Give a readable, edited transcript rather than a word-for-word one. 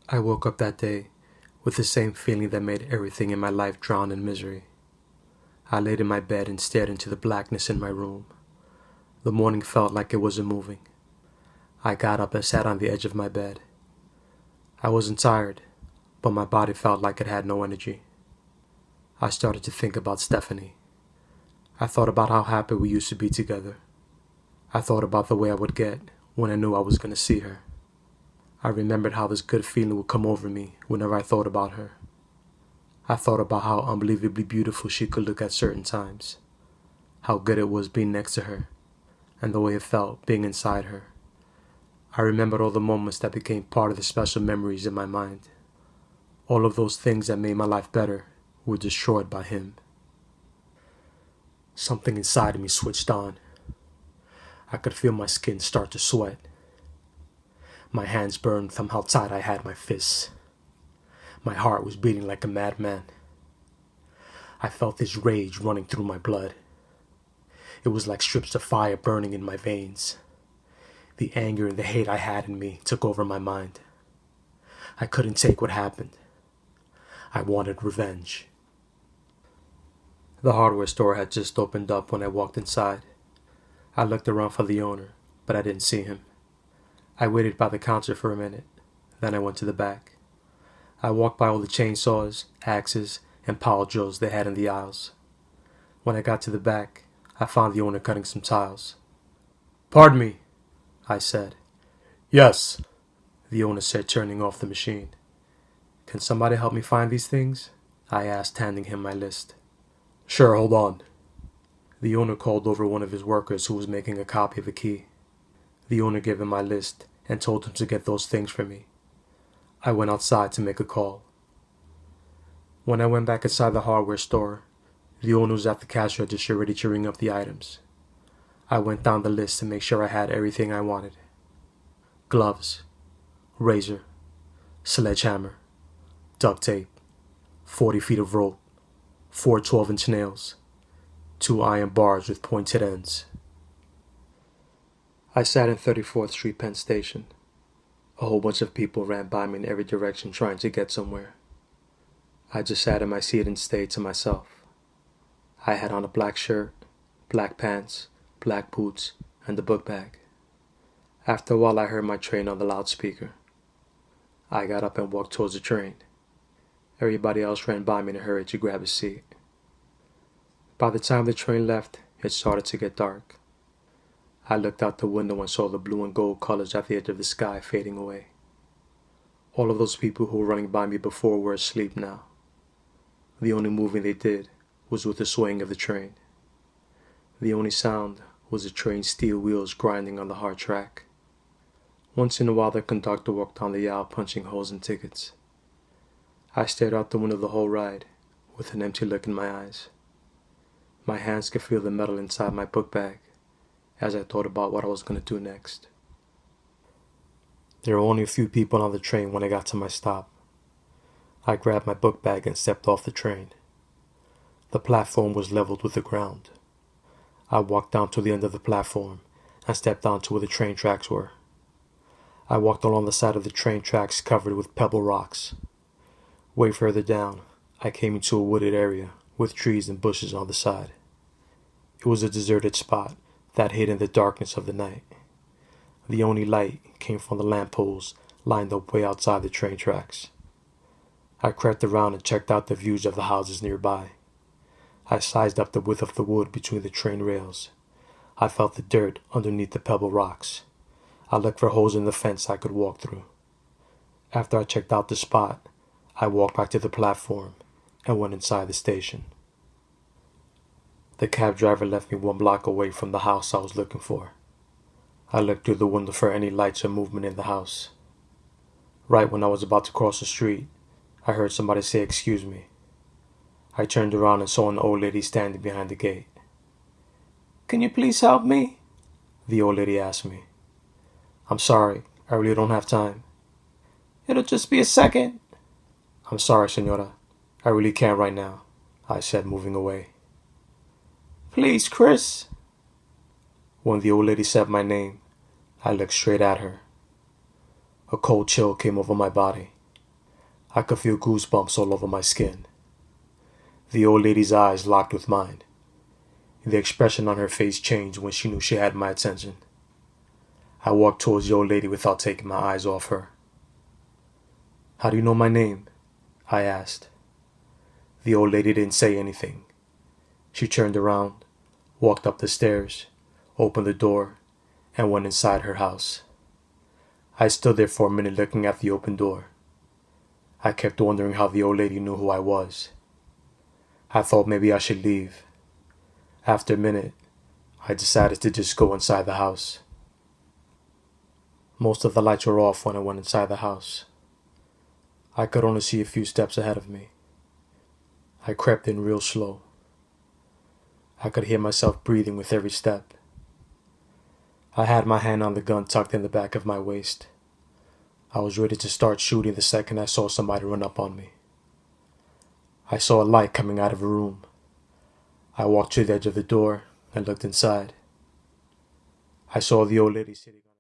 I woke up that day with the same feeling that made everything in my life drown in misery. I laid in my bed and stared into the blackness in my room. The morning felt like it wasn't moving. I got up and sat on the edge of my bed. I wasn't tired, but my body felt like it had no energy. I started to think about Stephanie. I thought about how happy we used to be together. I thought about the way I would get when I knew I was going to see her. I remembered how this good feeling would come over me whenever I thought about her. I thought about how unbelievably beautiful she could look at certain times, how good it was being next to her, and the way it felt being inside her. I remembered all the moments that became part of the special memories in my mind. All of those things that made my life better were destroyed by him. Something inside of me switched on. I could feel my skin start to sweat. My hands burned from how tight I had my fists. My heart was beating like a madman. I felt this rage running through my blood. It was like strips of fire burning in my veins. The anger and the hate I had in me took over my mind. I couldn't take what happened. I wanted revenge. The hardware store had just opened up when I walked inside. I looked around for the owner, but I didn't see him. I waited by the counter for a minute. Then I went to the back. I walked by all the chainsaws, axes, and power drills they had in the aisles. When I got to the back, I found the owner cutting some tiles. "Pardon me," I said. "Yes," the owner said, turning off the machine. "Can somebody help me find these things?" I asked, handing him my list. "Sure, hold on." The owner called over one of his workers who was making a copy of a key. The owner gave him my list and told him to get those things for me. I went outside to make a call. When I went back inside the hardware store, the owner was at the cash register ready to ring up the items. I went down the list to make sure I had everything I wanted. Gloves, razor, sledgehammer, duct tape, 40 feet of rope, 4 12-inch nails, 2 iron bars with pointed ends. I sat in 34th Street Penn Station. A whole bunch of people ran by me in every direction trying to get somewhere. I just sat in my seat and stayed to myself. I had on a black shirt, black pants, black boots, and a book bag. After a while I heard my train on the loudspeaker. I got up and walked towards the train. Everybody else ran by me in a hurry to grab a seat. By the time the train left, it started to get dark. I looked out the window and saw the blue and gold colors at the edge of the sky fading away. All of those people who were running by me before were asleep now. The only moving they did was with the swaying of the train. The only sound was the train's steel wheels grinding on the hard track. Once in a while the conductor walked down the aisle punching holes in tickets. I stared out the window the whole ride, with an empty look in my eyes. My hands could feel the metal inside my book bag as I thought about what I was going to do next. There were only a few people on the train when I got to my stop. I grabbed my book bag and stepped off the train. The platform was leveled with the ground. I walked down to the end of the platform and stepped onto where the train tracks were. I walked along the side of the train tracks covered with pebble rocks. Way further down, I came into a wooded area with trees and bushes on the side. It was a deserted spot that hid in the darkness of the night. The only light came from the lampposts lined up way outside the train tracks. I crept around and checked out the views of the houses nearby. I sized up the width of the wood between the train rails. I felt the dirt underneath the pebble rocks. I looked for holes in the fence I could walk through. After I checked out the spot, I walked back to the platform and went inside the station. The cab driver left me 1 block away from the house I was looking for. I looked through the window for any lights or movement in the house. Right when I was about to cross the street, I heard somebody say, "Excuse me." I turned around and saw an old lady standing behind the gate. "Can you please help me?" the old lady asked me. "I'm sorry, I really don't have time." "It'll just be a second." "I'm sorry, senora. I really can't right now," I said, moving away. "Please, Chris." When the old lady said my name, I looked straight at her. A cold chill came over my body. I could feel goosebumps all over my skin. The old lady's eyes locked with mine. The expression on her face changed when she knew she had my attention. I walked towards the old lady without taking my eyes off her. "How do you know my name?" I asked. The old lady didn't say anything. She turned around, walked up the stairs, opened the door, and went inside her house. I stood there for a minute looking at the open door. I kept wondering how the old lady knew who I was. I thought maybe I should leave. After a minute, I decided to just go inside the house. Most of the lights were off when I went inside the house. I could only see a few steps ahead of me. I crept in real slow. I could hear myself breathing with every step. I had my hand on the gun tucked in the back of my waist. I was ready to start shooting the second I saw somebody run up on me. I saw a light coming out of a room. I walked to the edge of the door and looked inside. I saw the old lady sitting on